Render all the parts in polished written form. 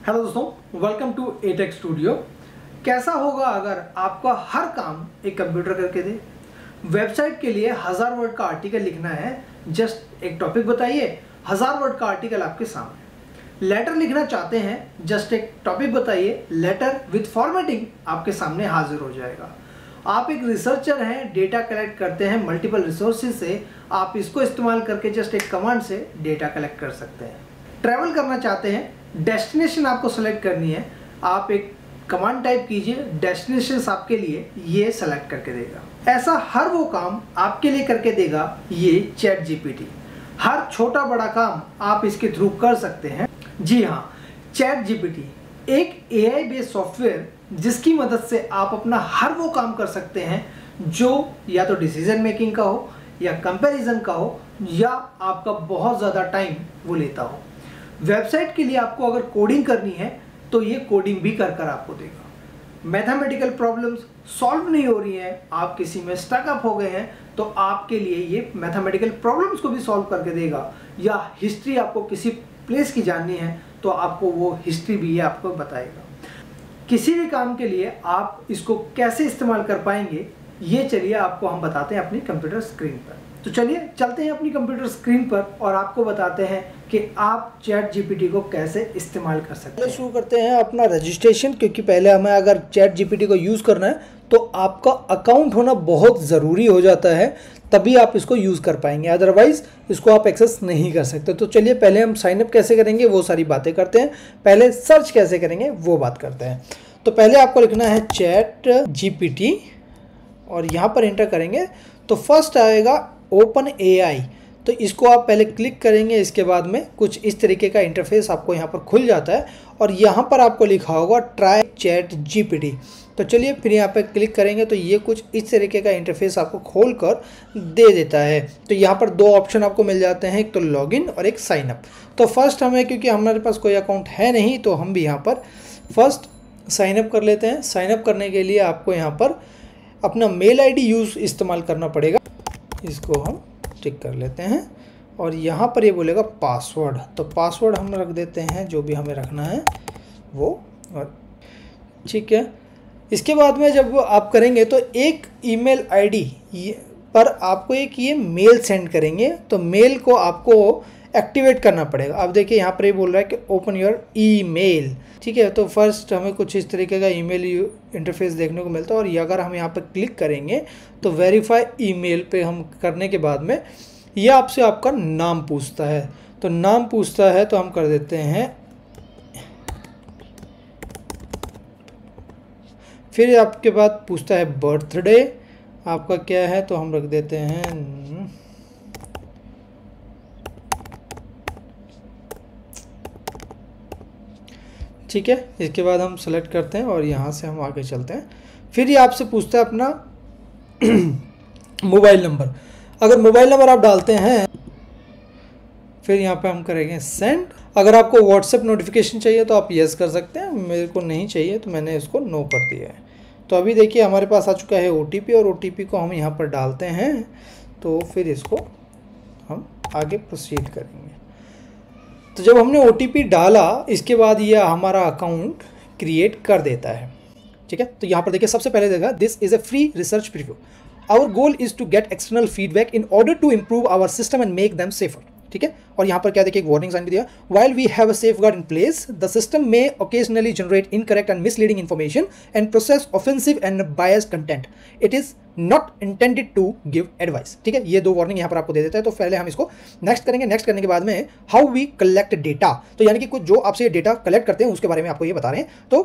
Hello दोस्तों, welcome to attack studio. कैसा होगा अगर आपका हर काम एक कंप्यूटर करके दे। वेबसाइट के लिए 1000 वर्ड का आर्टिकल लिखना है, जस्ट एक टॉपिक बताइए, 1000 वर्ड का आर्टिकल आपके सामने। लेटर लिखना चाहते हैं, जस्ट एक टॉपिक बताइए, लेटर विथ फॉर्मेटिंग आपके सामने हाजिर हो जाएगा। आप एक रिसर्चर हैं, डेटा कलेक्ट करते हैं मल्टीपल रिसोर्सेज से, आप इसको इस्तेमाल करके जस्ट एक कमांड से डेटा कलेक्ट कर सकते हैं। ट्रैवल करना चाहते हैं, डेस्टिनेशन आपको सेलेक्ट करनी है, आप एक कमांड टाइप कीजिए, डेस्टिनेशन आपके लिए ये सेलेक्ट करके देगा। ऐसा हर वो काम आपके लिए करके देगा ये चैट जीपीटी। हर छोटा बड़ा काम आप इसके थ्रू कर सकते हैं। जी हाँ, चैट जीपीटी एक एआई बेस्ड सॉफ्टवेयर जिसकी मदद से आप अपना हर वो काम कर सकते हैं जो या तो डिसीजन मेकिंग का हो, या कंपैरिजन का हो, या आपका बहुत ज़्यादा टाइम वो लेता हो। वेबसाइट के लिए आपको अगर कोडिंग करनी है तो ये कोडिंग भी कर आपको देगा। मैथमेटिकल प्रॉब्लम्स सॉल्व नहीं हो रही हैं, आप किसी में स्टक अप हो गए हैं, तो आपके लिए ये मैथमेटिकल प्रॉब्लम्स को भी सॉल्व करके देगा। या हिस्ट्री आपको किसी प्लेस की जाननी है तो आपको वो हिस्ट्री भी ये आपको बताएगा। किसी भी काम के लिए आप इसको कैसे इस्तेमाल कर पाएंगे, ये चलिए आपको हम बताते हैं अपनी कंप्यूटर स्क्रीन पर। तो चलिए चलते हैं अपनी कंप्यूटर स्क्रीन पर और आपको बताते हैं कि आप चैट जीपीटी को कैसे इस्तेमाल कर सकते हैं। शुरू करते हैं अपना रजिस्ट्रेशन, क्योंकि पहले हमें अगर चैट जीपीटी को यूज़ करना है तो आपका अकाउंट होना बहुत ज़रूरी हो जाता है, तभी आप इसको यूज़ कर पाएंगे, अदरवाइज़ इसको आप एक्सेस नहीं कर सकते। तो चलिए पहले हम साइनअप कैसे करेंगे वो सारी बातें करते हैं, पहले सर्च कैसे करेंगे वो बात करते हैं। तो पहले आपको लिखना है चैट जीपीटी और यहाँ पर एंटर करेंगे तो फर्स्ट आएगा ओपन एआई। तो इसको आप पहले क्लिक करेंगे, इसके बाद में कुछ इस तरीके का इंटरफेस आपको यहाँ पर खुल जाता है और यहाँ पर आपको लिखा होगा ट्राई चैट जीपीटी। तो चलिए फिर यहाँ पर क्लिक करेंगे तो ये कुछ इस तरीके का इंटरफेस आपको खोल कर दे देता है। तो यहाँ पर दो ऑप्शन आपको मिल जाते हैं, एक तो लॉगिन और एक साइनअप। तो फर्स्ट हमें, क्योंकि हमारे पास कोई अकाउंट है नहीं, तो हम भी यहाँ पर फर्स्ट साइनअप कर लेते हैं। साइनअप करने के लिए आपको यहाँ पर अपना मेल आईडी इस्तेमाल करना पड़ेगा, इसको हम टिक कर लेते हैं। और यहाँ पर ये बोलेगा पासवर्ड, तो पासवर्ड हम रख देते हैं जो भी हमें रखना है वो, और ठीक है। इसके बाद में जब आप करेंगे तो एक ईमेल आईडी पर आपको एक ये मेल सेंड करेंगे, तो मेल को आपको एक्टिवेट करना पड़ेगा। अब देखिए यहाँ पर ये बोल रहा है कि ओपन योर ईमेल, ठीक है। तो फर्स्ट हमें कुछ इस तरीके का ईमेल इंटरफेस देखने को मिलता है और ये अगर हम यहाँ पर क्लिक करेंगे तो वेरीफाई ईमेल पे हम करने के बाद में ये आपसे आपका नाम पूछता है। तो नाम पूछता है तो हम कर देते हैं, फिर आपके बाद पूछता है बर्थडे आपका क्या है, तो हम रख देते हैं ठीक है। इसके बाद हम सेलेक्ट करते हैं और यहाँ से हम आगे चलते हैं। फिर ये आपसे पूछता है अपना मोबाइल नंबर। अगर मोबाइल नंबर आप डालते हैं फिर यहाँ पे हम करेंगे सेंड। अगर आपको व्हाट्सएप नोटिफिकेशन चाहिए तो आप यस कर सकते हैं, मेरे को नहीं चाहिए तो मैंने इसको नो कर दिया है। तो अभी देखिए हमारे पास आ चुका है ओटीपी और ओटीपी को हम यहाँ पर डालते हैं, तो फिर इसको हम आगे प्रोसीड करेंगे। तो जब हमने OTP डाला इसके बाद ये हमारा अकाउंट क्रिएट कर देता है, ठीक है। तो यहाँ पर देखिए सबसे पहले देखा this is a free research preview, our goal is to get external feedback in order to improve our system and make them safer, ठीक है। और यहाँ पर क्या देखिए एक वार्निंग साइन भी दिया, while we have a safeguard in place the system may occasionally generate incorrect and misleading information and process offensive and biased content, it is not intended to give advice, ठीक है। ये दो warning यहाँ पर आपको दे देता है। तो पहले हम इसको नेक्स्ट करेंगे। नेक्स्ट करने के बाद में हाउ वी कलेक्ट डेटा, तो यानी कि कुछ जो आपसे डेटा कलेक्ट करते हैं उसके बारे में आपको ये बता रहे हैं। तो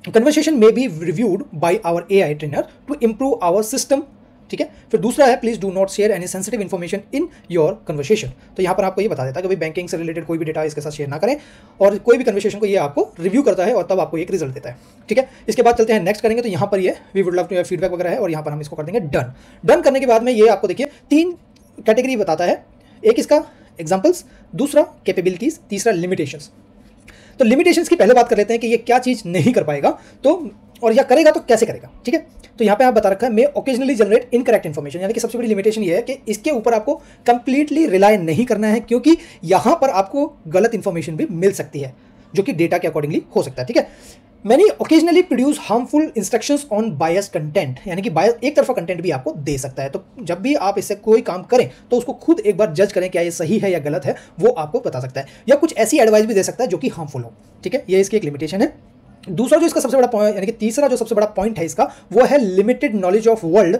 कन्वर्सेशन में be reviewed by our AI trainer to improve our system, ठीक है। फिर दूसरा है please do not share any sensitive information in your conversation. तो यहाँ पर आपको ये बता देता है कि भाई बैंकिंग से रिलेटेड कोई भी डेटा इसके साथ शेयर ना करें, और कोई भी कन्वर्सेशन को ये आपको रिव्यू करता है और तब आपको एक रिजल्ट देता है, ठीक है। इसके बाद चलते हैं नेक्स्ट करेंगे। तो यहाँ पर ये we would love to your feedback वगैरह है और यहाँ पर हम इसको कर देंगे डन। डन करने के बाद में ये आपको देखिए 3 कैटेगरी बताता है, एक इसका एग्जाम्पल्स, दूसरा कैपेबिलिटीज, तीसरा लिमिटेशंस। तो लिमिटेशंस की पहले बात कर लेते हैं कि ये क्या चीज़ नहीं कर पाएगा, तो और या करेगा तो कैसे करेगा, ठीक है। तो यहाँ पे आप बता रखा है मे ओकेजनली जनरेट इनकरेक्ट इन्फॉर्मेशन, यानी कि सबसे बड़ी लिमिटेशन ये है कि इसके ऊपर आपको कंप्लीटली रिलाय नहीं करना है, क्योंकि यहाँ पर आपको गलत इन्फॉर्मेशन भी मिल सकती है। जो कि डेटा के अकॉर्डिंगली हो सकता है, ठीक है। Many occasionally produce harmful instructions on bias content, यानी कि बायस एक तरफा कंटेंट भी आपको दे सकता है। तो जब भी आप इससे कोई काम करें तो उसको खुद एक बार जज करें क्या ये सही है या गलत है, वो आपको बता सकता है, या कुछ ऐसी एडवाइस भी दे सकता है जो कि हार्मफुल हो, ठीक है। ये इसकी एक लिमिटेशन है। दूसरा जो इसका सबसे बड़ा पॉइंट, यानी कि तीसरा जो सबसे बड़ा पॉइंट है इसका, वो है limited knowledge of world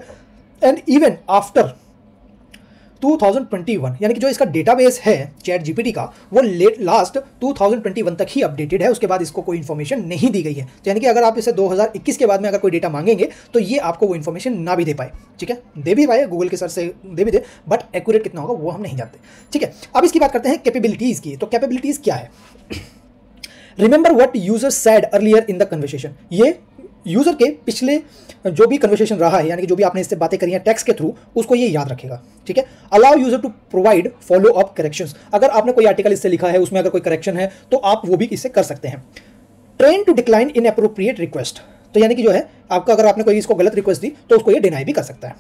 and even after 2021, यानी कि जो इसका डेटाबेस है चैट जीपीटी का, वो लास्ट 2021 तक ही अपडेटेड है, उसके बाद इसको कोई इन्फॉर्मेशन नहीं दी गई है। तो यानी कि अगर आप इसे 2021 के बाद में अगर कोई डेटा मांगेंगे तो ये आपको वो इन्फॉर्मेशन ना भी दे पाए, ठीक है। दे भी पाए, गूगल के सर्च से दे भी दे, बट एक्यूरेट कितना होगा वो हम नहीं जानते, ठीक है। अब इसकी बात करते हैं कैपेबिलिटीज़ की। तो कैपेबिलिटीज़ क्या है? Remember what user said earlier in the conversation, ये यूजर के पिछले जो भी कन्वर्सेशन रहा है, यानी कि जो भी आपने इससे बातें करी हैं टेक्स्ट के थ्रू, उसको ये याद रखेगा, ठीक है। Allow user to provide follow up corrections, अगर आपने कोई आर्टिकल इससे लिखा है उसमें अगर कोई करेक्शन है तो आप वो भी इससे कर सकते हैं। Train to decline inappropriate request, तो यानी कि जो है आपका अगर आपने कोई इसको गलत रिक्वेस्ट दी तो उसको ये डिनाई भी कर सकता है,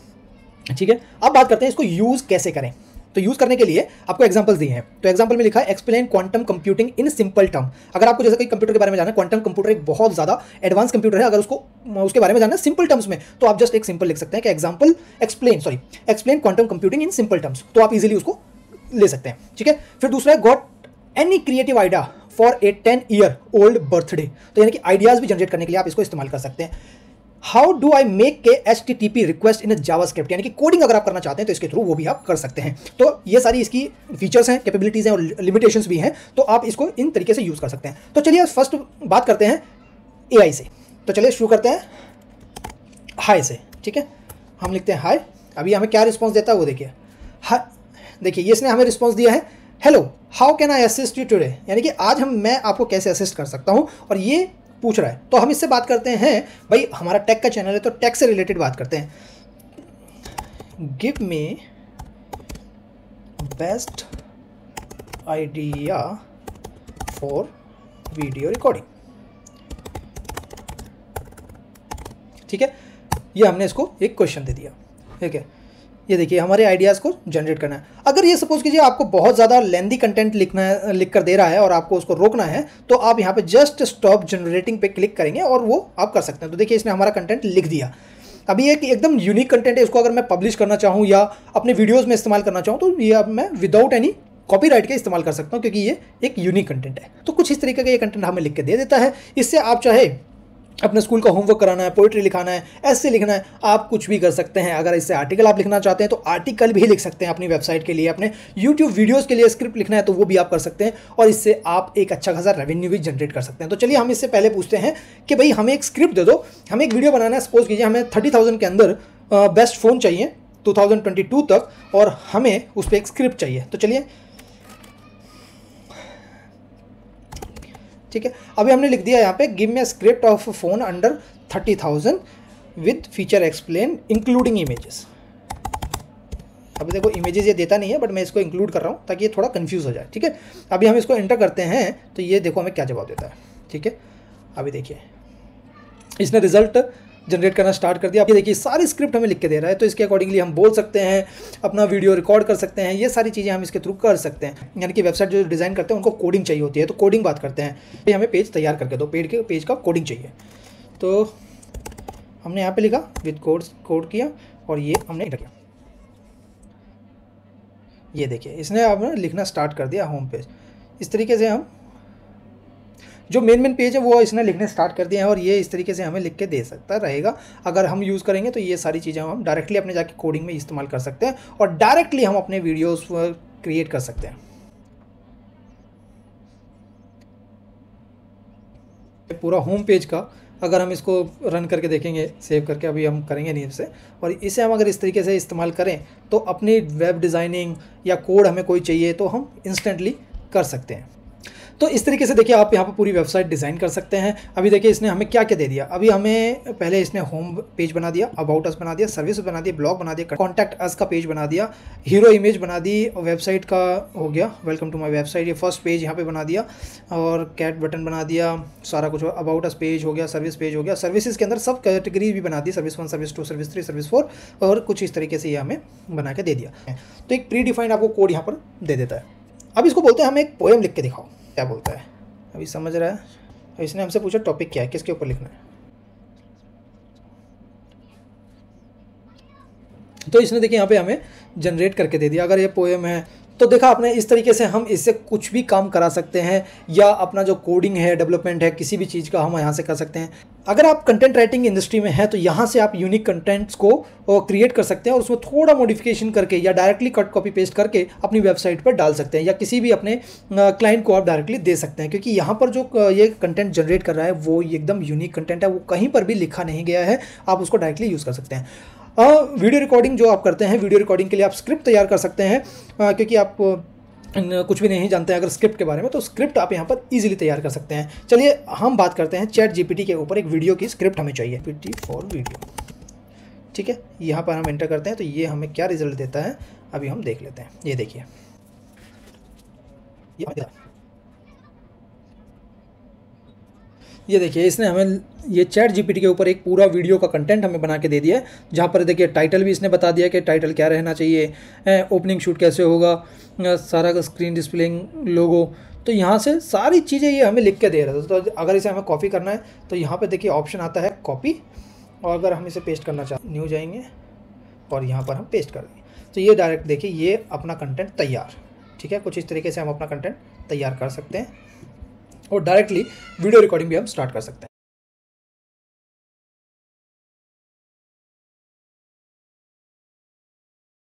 ठीक है। अब बात करते हैं इसको यूज़ कैसे करें। तो यूज़ करने के लिए आपको एग्जांपल्स दिए हैं। तो एग्जांपल में लिखा है explain quantum computing in simple term. अगर आपको जैसे कोई कंप्यूटर के बारे में जानना है, क्वांटम कंप्यूटर एक बहुत ज़्यादा एडवांस कंप्यूटर है, अगर उसके बारे में जानना है सिंपल टर्म्स में, तो आप जस्ट एक सिंपल लिख सकते हैं कि explain quantum computing in simple terms, तो आप इजीली उसको ले सकते हैं, ठीक है। फिर दूसरा है got any creative idea for a 10-year-old birthday, तो यानी कि आइडियाज़ भी जनरेट करने के लिए आप इसको इस्तेमाल कर सकते हैं। हाउ डू आई मेक के HTTP रिक्वेस्ट इन जावास्क्रिप्ट, यानी कि कोडिंग अगर आप करना चाहते हैं तो इसके थ्रू वो भी आप कर सकते हैं। तो ये सारी इसकी फीचर्स हैं, कैपेबिलिटीज़ हैं और लिमिटेशंस भी हैं, तो आप इसको इन तरीके से यूज़ कर सकते हैं। तो चलिए फर्स्ट बात करते हैं AI से। तो चलिए शुरू करते हैं हाय से, ठीक है। हम लिखते हैं हाय, अभी हमें क्या रिस्पॉन्स देता है वो देखिए। हाय, देखिए ये इसने हमें रिस्पॉन्स दिया है, hello how can I assist you today, यानी कि आज मैं आपको कैसे असिस्ट कर सकता हूँ, और ये पूछ रहा है। तो हम इससे बात करते हैं, भाई हमारा टेक का चैनल है तो टेक से रिलेटेड बात करते हैं। Give me best idea for video recording, ठीक है। ये हमने इसको एक क्वेश्चन दे दिया, ठीक है। ये देखिए हमारे आइडियाज़ को जनरेट करना है। अगर ये सपोज कीजिए आपको बहुत ज़्यादा लेंदी कंटेंट लिख कर दे रहा है और आपको उसको रोकना है, तो आप यहाँ पे जस्ट स्टॉप जनरेटिंग पे क्लिक करेंगे और वो आप कर सकते हैं। तो देखिए इसने हमारा कंटेंट लिख दिया। अभी एक एकदम यूनिक कंटेंट है, इसको अगर मैं पब्लिश करना चाहूँ या अपने वीडियोज़ में इस्तेमाल करना चाहूँ तो ये अब मैं विदाउट एनी कॉपीराइट के इस्तेमाल कर सकता हूँ, क्योंकि ये एक यूनिक कंटेंट है। तो कुछ इस तरीके का ये कंटेंट हमें लिख के दे देता है। इससे आप चाहे अपने स्कूल का होमवर्क कराना है, पोइट्री लिखाना है, ऐसे लिखना है, आप कुछ भी कर सकते हैं। अगर इससे आर्टिकल आप लिखना चाहते हैं तो आर्टिकल भी लिख सकते हैं अपनी वेबसाइट के लिए, अपने यूट्यूब वीडियोस के लिए स्क्रिप्ट लिखना है तो वो भी आप कर सकते हैं, और इससे आप एक अच्छा खासा रेवेन्यू भी जनरेट कर सकते हैं। तो चलिए हम इससे पहले पूछते हैं कि भाई हमें एक स्क्रिप्ट दे दो, हमें एक वीडियो बनाना है। सपोज कीजिए हमें 30,000 के अंदर बेस्ट फ़ोन चाहिए 2022 तक, और हमें उस पर एक स्क्रिप्ट चाहिए। तो चलिए ठीक है, अभी हमने लिख दिया यहाँ पे give me a script of phone under 30,000 with feature explain including images. अभी देखो इमेजेस ये देता नहीं है, बट मैं इसको इंक्लूड कर रहा हूँ ताकि ये थोड़ा कंफ्यूज हो जाए, ठीक है। अभी हम इसको एंटर करते हैं तो ये देखो हमें क्या जवाब देता है, ठीक है। अभी देखिए इसने रिजल्ट जनरेट करना स्टार्ट कर दिया। अब ये देखिए सारी स्क्रिप्ट हमें लिख के दे रहा है, तो इसके अकॉर्डिंगली हम बोल सकते हैं, अपना वीडियो रिकॉर्ड कर सकते हैं, ये सारी चीज़ें हम इसके थ्रू कर सकते हैं। यानी कि वेबसाइट जो डिज़ाइन करते हैं उनको कोडिंग चाहिए होती है, तो कोडिंग बात करते हैं। ये हमें पेज तैयार करके दो, पेज का कोडिंग चाहिए। तो हमने यहाँ पर लिखा विद कोड किया और ये हमने एंटर किया। ये देखिए इसने अब लिखना स्टार्ट कर दिया होम पेज। इस तरीके से हम जो मेन पेज है वो इसने लिखने स्टार्ट कर दिया है, और ये इस तरीके से हमें लिख के दे सकता रहेगा। अगर हम यूज़ करेंगे तो ये सारी चीज़ें हम डायरेक्टली अपने जाके कोडिंग में इस्तेमाल कर सकते हैं और डायरेक्टली हम अपने वीडियोस क्रिएट कर सकते हैं। पूरा होम पेज का अगर हम इसको रन करके देखेंगे, सेव करके, अभी हम करेंगे नहीं इससे, और इसे हम अगर इस तरीके से इस्तेमाल करें तो अपनी वेब डिज़ाइनिंग या कोड हमें कोई चाहिए तो हम इंस्टेंटली कर सकते हैं। तो इस तरीके से देखिए आप यहाँ पर पूरी वेबसाइट डिज़ाइन कर सकते हैं। अभी देखिए इसने हमें क्या क्या दे दिया। अभी हमें पहले इसने होम पेज बना दिया, अबाउट अस बना दिया, सर्विस बना दिया, ब्लॉग बना दिया, कॉन्टैक्ट अस का पेज बना दिया, हीरो इमेज बना दी, वेबसाइट का हो गया वेलकम टू माय वेबसाइट, ये फर्स्ट पेज यहाँ पे बना दिया, और कैट बटन बना दिया, सारा कुछ। अबाउट अस पेज हो गया, सर्विस पेज हो गया, सर्विसेज के अंदर सब कैटेगरी भी बना दी, सर्विस 1, सर्विस 2, सर्विस 3, सर्विस 4, और कुछ इस तरीके से ये हमें बना के दे दिया। तो एक प्री डिफाइंड आपको कोड यहाँ पर दे देता है। अब इसको बोलते हैं हमें एक पोएम लिख के दिखाओ, क्या बोलता है। अभी समझ रहा है। इसने हमसे पूछा टॉपिक क्या है, किसके ऊपर लिखना है। तो इसने देखिए यहाँ पे हमें जनरेट करके दे दिया। अगर ये पोएम है तो देखा आपने, इस तरीके से हम इससे कुछ भी काम करा सकते हैं, या अपना जो कोडिंग है, डेवलपमेंट है, किसी भी चीज़ का हम यहाँ से कर सकते हैं। अगर आप कंटेंट राइटिंग इंडस्ट्री में हैं तो यहाँ से आप यूनिक कंटेंट्स को क्रिएट कर सकते हैं और उसमें थोड़ा मॉडिफिकेशन करके या डायरेक्टली कट कॉपी पेस्ट करके अपनी वेबसाइट पर डाल सकते हैं, या किसी भी अपने क्लाइंट को आप डायरेक्टली दे सकते हैं। क्योंकि यहाँ पर जो ये कंटेंट जनरेट कर रहा है वो एकदम यूनिक कंटेंट है, वो कहीं पर भी लिखा नहीं गया है, आप उसको डायरेक्टली यूज़ कर सकते हैं। वीडियो रिकॉर्डिंग जो आप करते हैं, वीडियो रिकॉर्डिंग के लिए आप स्क्रिप्ट तैयार कर सकते हैं, क्योंकि आप कुछ भी नहीं जानते हैं अगर स्क्रिप्ट के बारे में, तो स्क्रिप्ट आप यहाँ पर इजीली तैयार कर सकते हैं। चलिए हम बात करते हैं चैट जीपीटी के ऊपर। एक वीडियो की स्क्रिप्ट हमें चाहिए, जीपीटी फॉर वीडियो, ठीक है। यहाँ पर हम एंटर करते हैं तो ये हमें क्या रिजल्ट देता है अभी हम देख लेते हैं। ये देखिए, ये देखिए इसने हमें ये चैट जीपीटी के ऊपर एक पूरा वीडियो का कंटेंट हमें बना के दे दिया है, जहाँ पर देखिए टाइटल भी इसने बता दिया कि टाइटल क्या रहना चाहिए, ओपनिंग शूट कैसे होगा, सारा का स्क्रीन डिस्प्लेइंग लोगो। तो यहाँ से सारी चीज़ें ये हमें लिख के दे रहा था। तो अगर इसे हमें कॉपी करना है तो यहाँ पर देखिए ऑप्शन आता है कॉपी, और अगर हम इसे पेस्ट करना चाहते न्यू जाएंगे और यहाँ पर हम पेस्ट कर देंगे तो ये डायरेक्ट देखिए ये अपना कंटेंट तैयार, ठीक है। कुछ इस तरीके से हम अपना कंटेंट तैयार कर सकते हैं और डायरेक्टली वीडियो रिकॉर्डिंग भी हम स्टार्ट कर सकते हैं।